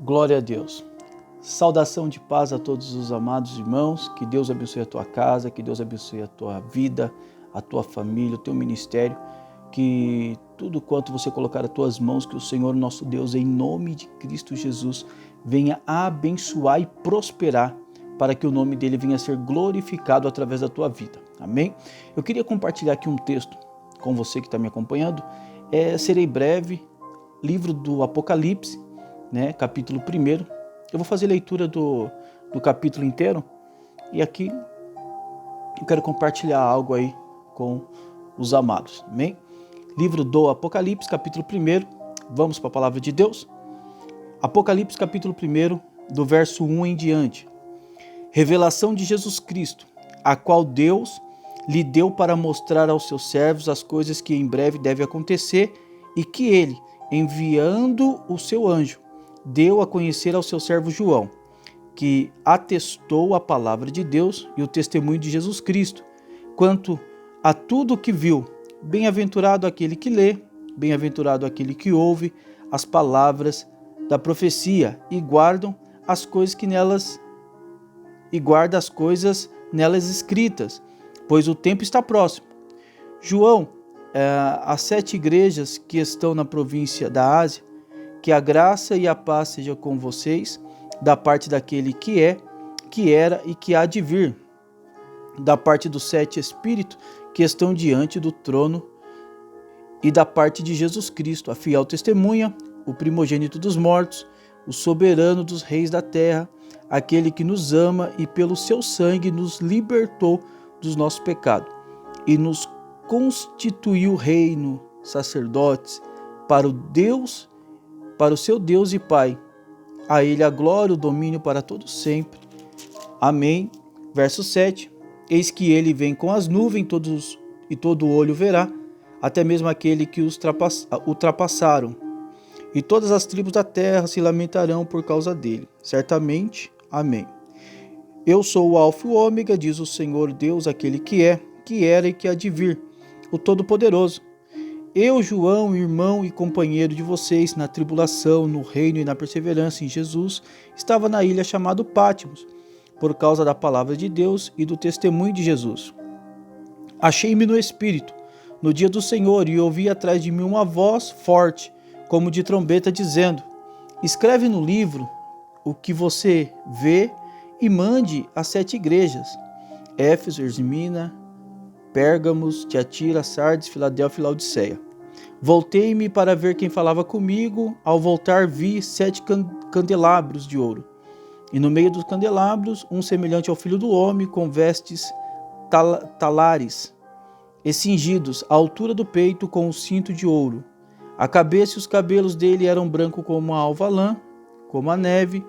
Glória a Deus. Saudação de paz a todos os amados irmãos, que Deus abençoe a tua casa, que Deus abençoe a tua vida, a tua família, o teu ministério, que tudo quanto você colocar as tuas mãos, que o Senhor nosso Deus, em nome de Cristo Jesus, venha abençoar e prosperar, para que o nome dele venha a ser glorificado através da tua vida. Amém? Eu queria compartilhar aqui um texto com você que está me acompanhando. Serei breve, livro do Apocalipse, capítulo 1. Eu vou fazer leitura do capítulo inteiro e aqui eu quero compartilhar algo aí com os amados. Amém? Livro do Apocalipse, capítulo 1. Vamos para a palavra de Deus. Apocalipse, capítulo 1, do verso 1 em diante. Revelação de Jesus Cristo, a qual Deus lhe deu para mostrar aos seus servos as coisas que em breve devem acontecer e que ele, enviando o seu anjo, deu a conhecer ao seu servo João, que atestou a palavra de Deus e o testemunho de Jesus Cristo, quanto a tudo o que viu. Bem-aventurado aquele que lê, bem-aventurado aquele que ouve as palavras da profecia e guarda as coisas nelas escritas, pois o tempo está próximo. João, as 7 igrejas que estão na província da Ásia, que a graça e a paz seja com vocês, da parte daquele que é, que era e que há de vir, da parte dos 7 Espíritos que estão diante do trono e da parte de Jesus Cristo, a fiel testemunha, o primogênito dos mortos, o soberano dos reis da terra, aquele que nos ama e pelo seu sangue nos libertou dos nossos pecados e nos constituiu reino, sacerdotes, para o seu Deus e Pai. A ele a glória, o domínio para todos sempre. Amém. Verso 7. Eis que ele vem com as nuvens, e todo olho verá, até mesmo aquele que os ultrapassaram. E todas as tribos da terra se lamentarão por causa dele. Certamente. Amém. Eu sou o Alfa e o Ômega, diz o Senhor Deus, aquele que é, que era e que há de vir, o Todo-Poderoso. Eu, João, irmão e companheiro de vocês na tribulação, no reino e na perseverança em Jesus, estava na ilha chamada Pátimos, por causa da palavra de Deus e do testemunho de Jesus. Achei-me no Espírito, no dia do Senhor, e ouvi atrás de mim uma voz forte, como de trombeta, dizendo: escreve no livro o que você vê e mande às 7 igrejas: Éfeso, Esmirna, Pérgamos, Tiatira, Sardes, Filadélfia e Laodiceia. Voltei-me para ver quem falava comigo. Ao voltar vi 7 candelabros de ouro, e no meio dos candelabros um semelhante ao Filho do Homem, com vestes talares e cingidos à altura do peito com um cinto de ouro. A cabeça e os cabelos dele eram brancos como a alva lã, como a neve.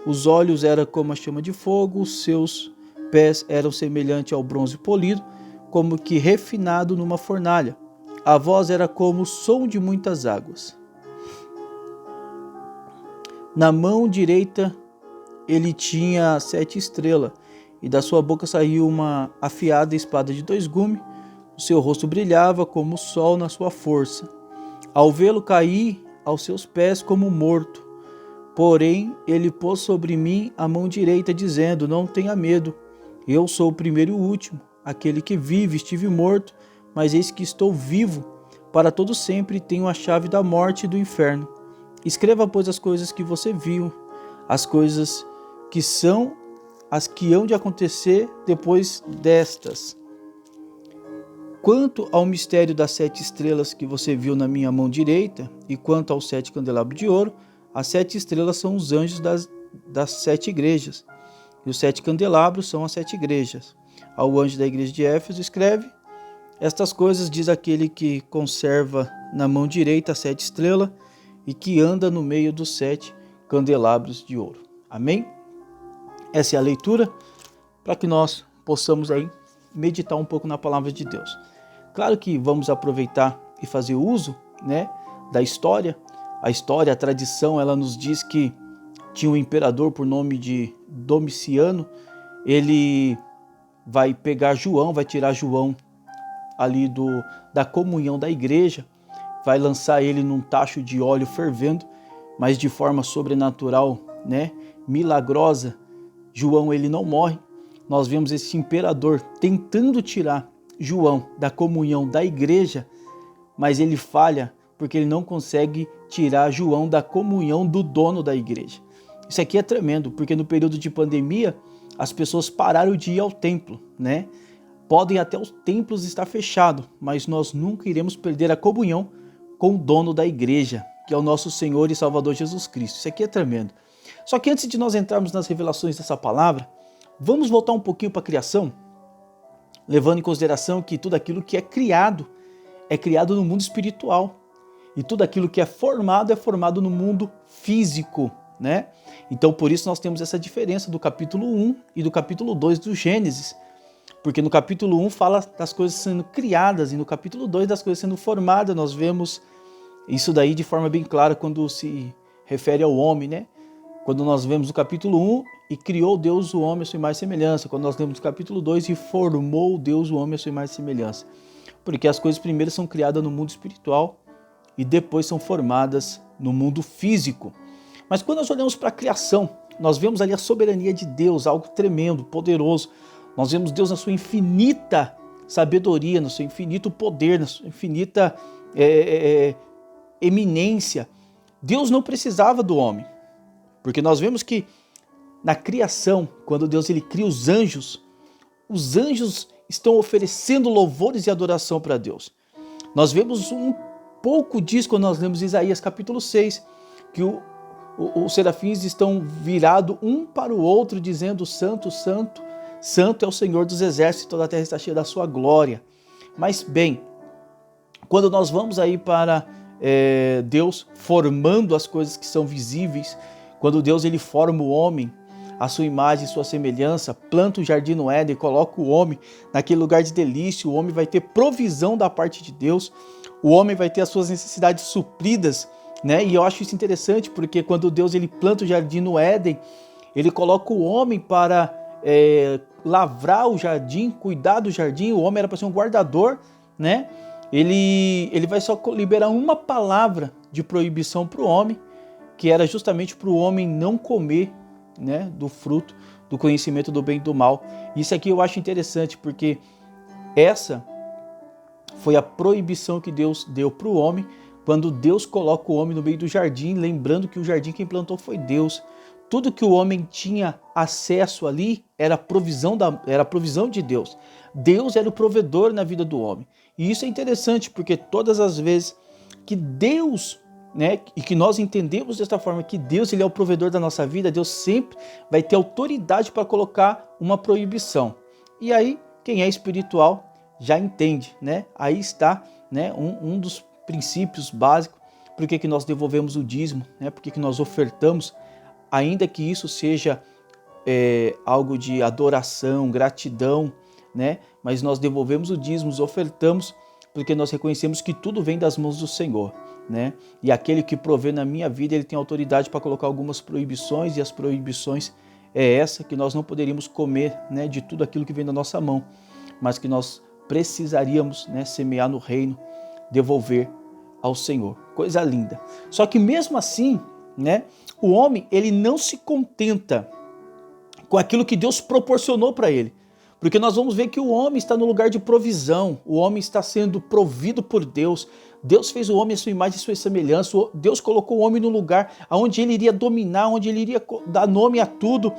Os olhos eram como a chama de fogo. Os seus pés eram semelhantes ao bronze polido, como que refinado numa fornalha. A voz era como o som de muitas águas. Na mão direita ele tinha 7 estrelas, e da sua boca saiu uma afiada espada de 2 gumes. O seu rosto brilhava como o sol na sua força. Ao vê-lo, caí aos seus pés como morto. Porém, ele pôs sobre mim a mão direita, dizendo: não tenha medo, eu sou o primeiro e o último, aquele que vive. Estive morto, mas eis que estou vivo para todo sempre, e tenho a chave da morte e do inferno. Escreva, pois, as coisas que você viu, as coisas que são as que hão de acontecer depois destas. Quanto ao mistério das 7 estrelas que você viu na minha mão direita, e quanto aos 7 candelabros de ouro, as 7 estrelas são os anjos das 7 igrejas, e os 7 candelabros são as 7 igrejas. Ao anjo da igreja de Éfeso escreve: estas coisas diz aquele que conserva na mão direita as 7 estrelas e que anda no meio dos 7 candelabros de ouro. Amém? Essa é a leitura para que nós possamos aí meditar um pouco na palavra de Deus. Claro que vamos aproveitar e fazer uso, da história. A história, a tradição, ela nos diz que tinha um imperador por nome de Domiciano. Ele vai pegar João, vai tirar João ali da comunhão da igreja, vai lançar ele num tacho de óleo fervendo, mas de forma sobrenatural, né, milagrosa, João ele não morre. Nós vemos esse imperador tentando tirar João da comunhão da igreja, mas ele falha porque ele não consegue tirar João da comunhão do dono da igreja. Isso aqui é tremendo, porque no período de pandemia as pessoas pararam de ir ao templo, né? Podem até os templos estar fechados, mas nós nunca iremos perder a comunhão com o dono da igreja, que é o nosso Senhor e Salvador Jesus Cristo. Isso aqui é tremendo. Só que antes de nós entrarmos nas revelações dessa palavra, vamos voltar um pouquinho para a criação, levando em consideração que tudo aquilo que é criado no mundo espiritual. E tudo aquilo que é formado no mundo físico, né? Então, por isso nós temos essa diferença do capítulo 1 e do capítulo 2 do Gênesis. Porque no capítulo 1 fala das coisas sendo criadas e no capítulo 2 das coisas sendo formadas. Nós vemos isso daí de forma bem clara quando se refere ao homem, né? Quando nós vemos no capítulo 1, e criou Deus o homem à sua imagem e semelhança. Quando nós lemos no capítulo 2, e formou Deus o homem à sua imagem e semelhança. Porque as coisas primeiras são criadas no mundo espiritual e depois são formadas no mundo físico. Mas quando nós olhamos para a criação, nós vemos ali a soberania de Deus, algo tremendo, poderoso. Nós vemos Deus na sua infinita sabedoria, no seu infinito poder, na sua infinita eminência. Deus não precisava do homem, porque nós vemos que na criação, quando Deus ele cria os anjos estão oferecendo louvores e adoração para Deus. Nós vemos um pouco disso quando nós lemos Isaías capítulo 6, que os serafins estão virados um para o outro, dizendo: Santo, Santo, Santo é o Senhor dos exércitos, toda a terra está cheia da sua glória. Mas bem, quando nós vamos aí para Deus formando as coisas que são visíveis, quando Deus ele forma o homem, a sua imagem e sua semelhança, planta o jardim no Éden, coloca o homem naquele lugar de delícia, o homem vai ter provisão da parte de Deus, o homem vai ter as suas necessidades supridas, né? E eu acho isso interessante, porque quando Deus ele planta o jardim no Éden, ele coloca o homem para lavrar o jardim, cuidar do jardim. O homem era para ser um guardador, né? Ele vai só liberar uma palavra de proibição para o homem, que era justamente para o homem não comer, né, do fruto do conhecimento do bem e do mal. Isso aqui eu acho interessante, porque essa foi a proibição que Deus deu para o homem, quando Deus coloca o homem no meio do jardim, lembrando que o jardim quem plantou foi Deus. Tudo que o homem tinha acesso ali era provisão de Deus. Deus era o provedor na vida do homem. E isso é interessante, porque todas as vezes que Deus, né, e que nós entendemos desta forma que Deus ele é o provedor da nossa vida, Deus sempre vai ter autoridade para colocar uma proibição. E aí, quem é espiritual já entende, né? Aí está, né, um dos princípios básicos. Por que nós devolvemos o dízimo, né? Por que nós ofertamos, ainda que isso seja algo de adoração, gratidão, né? Mas nós devolvemos o dízimo, ofertamos, porque nós reconhecemos que tudo vem das mãos do Senhor, né? E aquele que provê na minha vida, ele tem autoridade para colocar algumas proibições, e as proibições é essa, que nós não poderíamos comer, né, de tudo aquilo que vem da nossa mão, mas que nós precisaríamos, né, semear no reino, devolver ao Senhor. Coisa linda. Só que mesmo assim, né, o homem ele não se contenta com aquilo que Deus proporcionou para ele. Porque nós vamos ver que o homem está no lugar de provisão, o homem está sendo provido por Deus. Deus fez o homem à sua imagem e sua semelhança. Deus colocou o homem no lugar onde ele iria dominar, onde ele iria dar nome a tudo.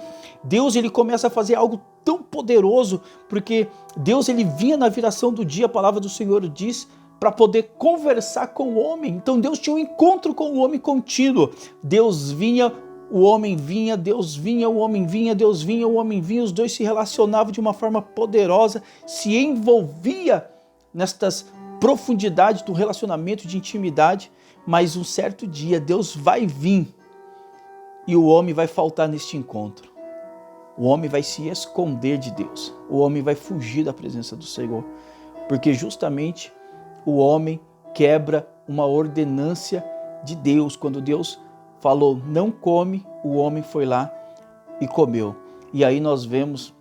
Deus ele começa a fazer algo tão poderoso, porque Deus ele vinha na viração do dia, a palavra do Senhor diz, para poder conversar com o homem. Então Deus tinha um encontro com o homem contínuo. Deus vinha, o homem vinha, Deus vinha, o homem vinha, Deus vinha, o homem vinha. Os dois se relacionavam de uma forma poderosa, se envolvia nestas profundidades do relacionamento, de intimidade. Mas um certo dia Deus vai vir e o homem vai faltar neste encontro. O homem vai se esconder de Deus. O homem vai fugir da presença do Senhor, porque justamente o homem quebra uma ordenância de Deus. Quando Deus falou, não come, o homem foi lá e comeu. E aí nós vemos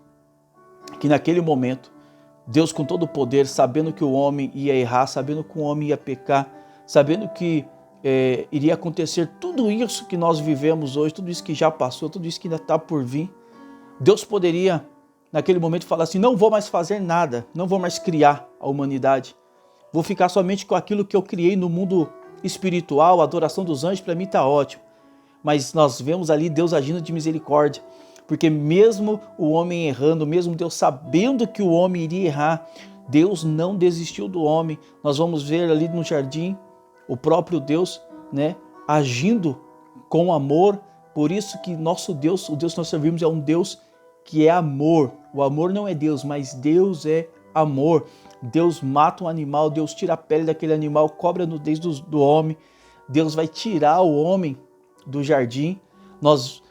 que naquele momento, Deus com todo o poder, sabendo que o homem ia errar, sabendo que o homem ia pecar, sabendo que iria acontecer tudo isso que nós vivemos hoje, tudo isso que já passou, tudo isso que ainda está por vir. Deus poderia, naquele momento, falar assim: não vou mais fazer nada, não vou mais criar a humanidade, vou ficar somente com aquilo que eu criei no mundo espiritual, a adoração dos anjos, para mim está ótimo. Mas nós vemos ali Deus agindo de misericórdia, porque mesmo o homem errando, mesmo Deus sabendo que o homem iria errar, Deus não desistiu do homem. Nós vamos ver ali no jardim o próprio Deus, né, agindo com amor. Por isso que nosso Deus, o Deus que nós servimos, é um Deus que é amor. O amor não é Deus, mas Deus é amor. Deus mata um animal, Deus tira a pele daquele animal, cobre a nudez do homem. Deus vai tirar o homem do jardim. Nós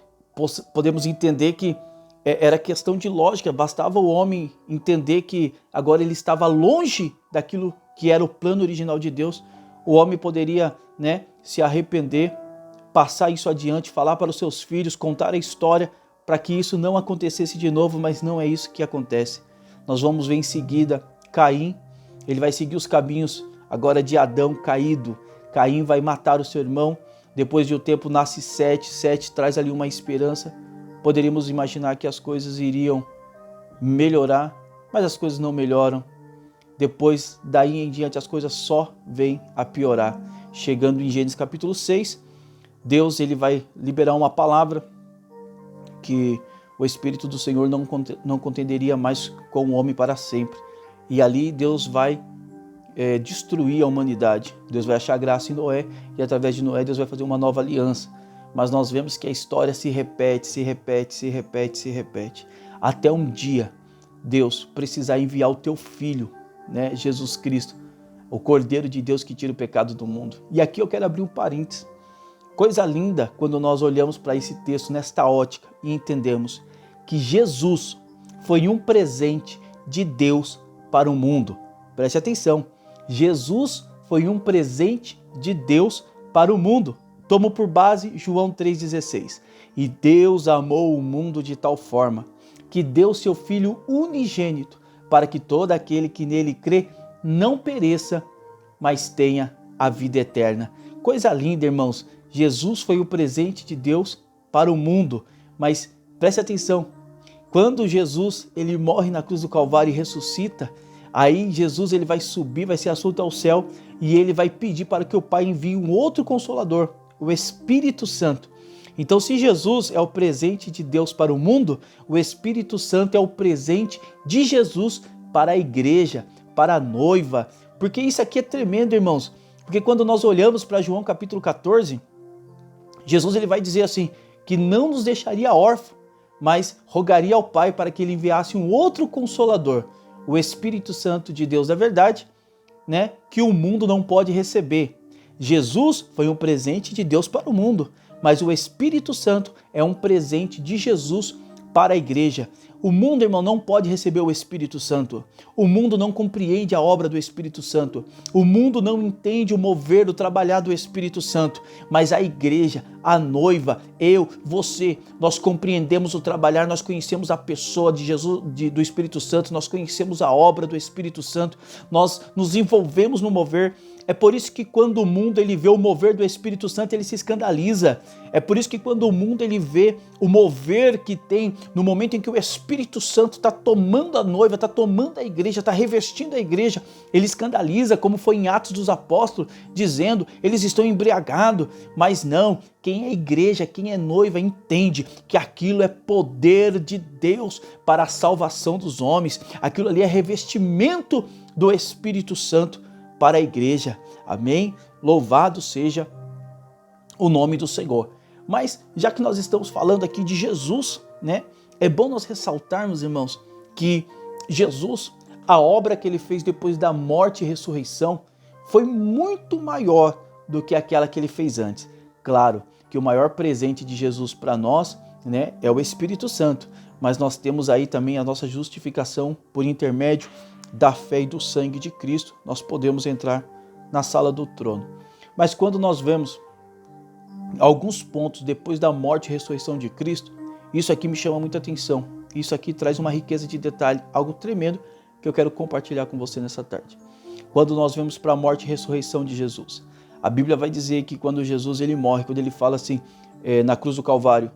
podemos entender que era questão de lógica, bastava o homem entender que agora ele estava longe daquilo que era o plano original de Deus. O homem poderia, né, se arrepender, passar isso adiante, falar para os seus filhos, contar a história para que isso não acontecesse de novo, mas não é isso que acontece. Nós vamos ver em seguida Caim, ele vai seguir os caminhos agora de Adão caído. Caim vai matar o seu irmão, depois de um tempo nasce Sete traz ali uma esperança. Poderíamos imaginar que as coisas iriam melhorar, mas as coisas não melhoram. Depois, daí em diante, as coisas só vêm a piorar. Chegando em Gênesis capítulo 6, Deus ele vai liberar uma palavra que o Espírito do Senhor não contenderia mais com o homem para sempre. E ali Deus vai destruir a humanidade. Deus vai achar graça em Noé, e através de Noé Deus vai fazer uma nova aliança. Mas nós vemos que a história se repete, até um dia Deus precisar enviar o teu Filho, né, Jesus Cristo, o Cordeiro de Deus que tira o pecado do mundo. E aqui eu quero abrir um parênteses. Coisa linda quando nós olhamos para esse texto nesta ótica e entendemos que Jesus foi um presente de Deus para o mundo. Preste atenção, Jesus foi um presente de Deus para o mundo. Tomo por base João 3,16. E Deus amou o mundo de tal forma que deu seu Filho unigênito, para que todo aquele que nele crê não pereça, mas tenha a vida eterna. Coisa linda, irmãos. Jesus foi o presente de Deus para o mundo. Mas preste atenção, quando Jesus ele morre na cruz do Calvário e ressuscita, aí Jesus ele vai subir, vai ser assunto ao céu, e ele vai pedir para que o Pai envie um outro Consolador, o Espírito Santo. Então, se Jesus é o presente de Deus para o mundo, o Espírito Santo é o presente de Jesus para a igreja, para a noiva. Porque isso aqui é tremendo, irmãos. Porque quando nós olhamos para João capítulo 14, Jesus ele vai dizer assim, que não nos deixaria órfãos, mas rogaria ao Pai para que ele enviasse um outro Consolador, o Espírito Santo de Deus da verdade, né, que o mundo não pode receber. Jesus foi um presente de Deus para o mundo, mas o Espírito Santo é um presente de Jesus para a igreja. O mundo, irmão, não pode receber o Espírito Santo. O mundo não compreende a obra do Espírito Santo. O mundo não entende o mover, o trabalhar do Espírito Santo. Mas a igreja, a noiva, eu, você, nós compreendemos o trabalhar, nós conhecemos a pessoa de Jesus, do Espírito Santo, nós conhecemos a obra do Espírito Santo, nós nos envolvemos no mover. É por isso que quando o mundo ele vê o mover do Espírito Santo, ele se escandaliza. É por isso que quando o mundo ele vê o mover que tem no momento em que o Espírito Santo está tomando a noiva, está tomando a igreja, está revestindo a igreja, ele escandaliza, como foi em Atos dos Apóstolos, dizendo, eles estão embriagados. Mas não, quem é igreja, quem é noiva, entende que aquilo é poder de Deus para a salvação dos homens. Aquilo ali é revestimento do Espírito Santo para a igreja. Amém? Louvado seja o nome do Senhor. Mas já que nós estamos falando aqui de Jesus, né? É bom nós ressaltarmos, irmãos, que Jesus, a obra que ele fez depois da morte e ressurreição, foi muito maior do que aquela que ele fez antes. Claro que o maior presente de Jesus para nós, né, é o Espírito Santo, mas nós temos aí também a nossa justificação por intermédio da fé e do sangue de Cristo. Nós podemos entrar na sala do trono. Mas quando nós vemos alguns pontos depois da morte e ressurreição de Cristo, isso aqui me chama muita atenção. Isso aqui traz uma riqueza de detalhe, algo tremendo que eu quero compartilhar com você nessa tarde. Quando nós vemos para a morte e ressurreição de Jesus, A Bíblia vai dizer que quando Jesus ele morre, quando ele fala assim, na cruz do Calvário,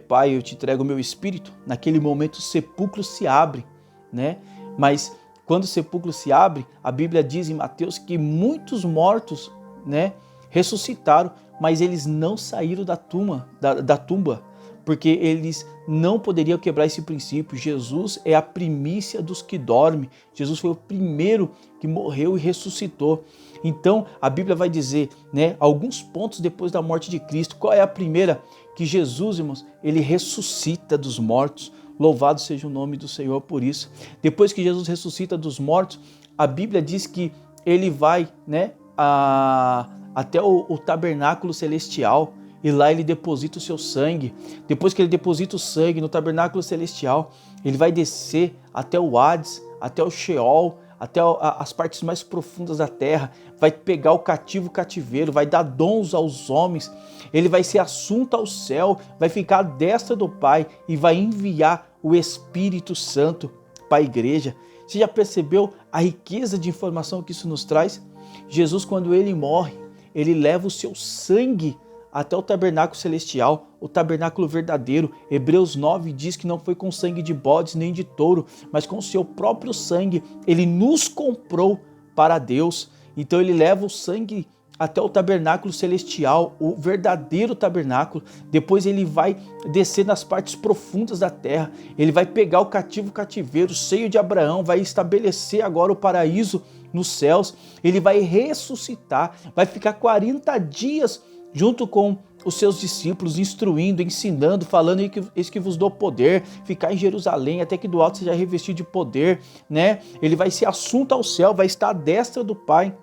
Pai, eu te entrego o meu espírito, naquele momento o sepulcro se abre, né? Mas quando o sepulcro se abre, a Bíblia diz em Mateus que muitos mortos, né, ressuscitaram, mas eles não saíram da tumba, porque eles não poderiam quebrar esse princípio. Jesus é a primícia dos que dormem. Jesus foi o primeiro que morreu e ressuscitou. Então, a Bíblia vai dizer, né, alguns pontos depois da morte de Cristo. Qual é a primeira? Que Jesus, irmãos, ele ressuscita dos mortos. Louvado seja o nome do Senhor por isso. Depois que Jesus ressuscita dos mortos, a Bíblia diz que ele vai, né, até o tabernáculo celestial, e lá ele deposita o seu sangue. Depois que ele deposita o sangue no tabernáculo celestial, ele vai descer até o Hades, até o Sheol, até as partes mais profundas da terra, vai pegar o cativeiro, vai dar dons aos homens, ele vai ser assunto ao céu, vai ficar à destra do Pai e vai enviar o Espírito Santo para a igreja. Você já percebeu a riqueza de informação que isso nos traz? Jesus, quando ele morre, ele leva o seu sangue até o tabernáculo celestial, o tabernáculo verdadeiro. Hebreus 9 diz que não foi com sangue de bodes nem de touro, mas com o seu próprio sangue. Ele nos comprou para Deus. Então ele leva o sangue até o tabernáculo celestial, o verdadeiro tabernáculo. Depois ele vai descer nas partes profundas da terra. Ele vai pegar o cativeiro, seio de Abraão, vai estabelecer agora o paraíso nos céus. Ele vai ressuscitar, vai ficar 40 dias junto com os seus discípulos, instruindo, ensinando, falando: eis que vos dou poder, ficar em Jerusalém, até que do alto seja revestido de poder, né? Ele vai ser assunto ao céu, vai estar à destra do Pai,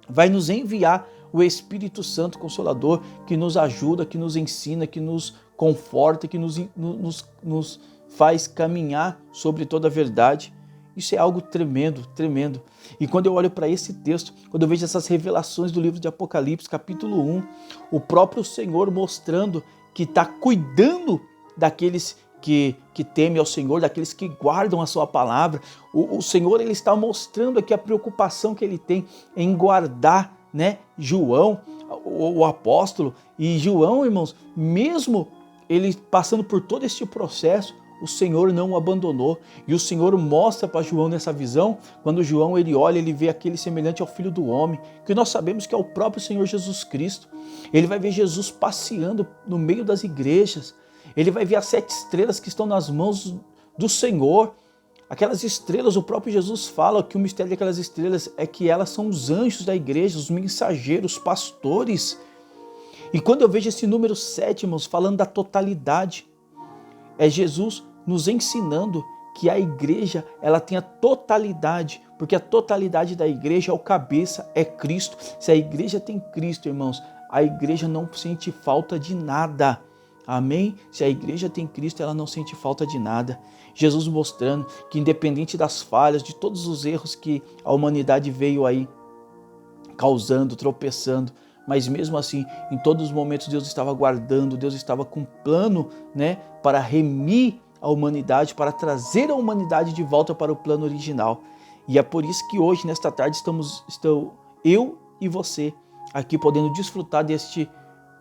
vai nos enviar o Espírito Santo Consolador, que nos ajuda, que nos ensina, que nos conforta, que nos faz caminhar sobre toda a verdade. Isso é algo tremendo, tremendo. E quando eu olho para esse texto, quando eu vejo essas revelações do livro de Apocalipse, capítulo 1, o próprio Senhor mostrando que está cuidando daqueles que temem ao Senhor, daqueles que guardam a sua palavra. O Senhor, ele está mostrando aqui a preocupação que ele tem em guardar, né, João, o apóstolo. E João, irmãos, mesmo ele passando por todo este processo, o Senhor não o abandonou. E o Senhor mostra para João nessa visão, quando João ele olha, ele vê aquele semelhante ao Filho do Homem, que nós sabemos que é o próprio Senhor Jesus Cristo. Ele vai ver Jesus passeando no meio das igrejas. Ele vai ver as 7 estrelas que estão nas mãos do Senhor. Aquelas estrelas, o próprio Jesus fala que o mistério daquelas estrelas é que elas são os anjos da igreja, os mensageiros, os pastores. E quando eu vejo esse número 7, irmãos, falando da totalidade, é Jesus nos ensinando que a igreja, ela tem a totalidade, porque a totalidade da igreja é o cabeça, é Cristo. Se a igreja tem Cristo, irmãos, a igreja não sente falta de nada. Amém? Se a igreja tem Cristo, ela não sente falta de nada. Jesus mostrando que independente das falhas, de todos os erros que a humanidade veio aí causando, tropeçando, mas mesmo assim, em todos os momentos Deus estava guardando, Deus estava com um plano, né, para remir a humanidade, para trazer a humanidade de volta para o plano original. E é por isso que hoje, nesta tarde, estou eu e você aqui podendo desfrutar deste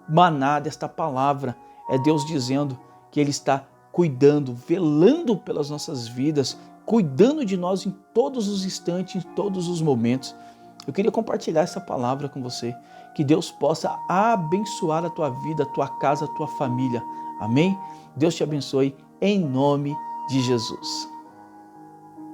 maná, desta palavra. É Deus dizendo que Ele está cuidando, velando pelas nossas vidas, cuidando de nós em todos os instantes, em todos os momentos. Eu queria compartilhar essa palavra com você, que Deus possa abençoar a tua vida, a tua casa, a tua família. Amém? Deus te abençoe em nome de Jesus.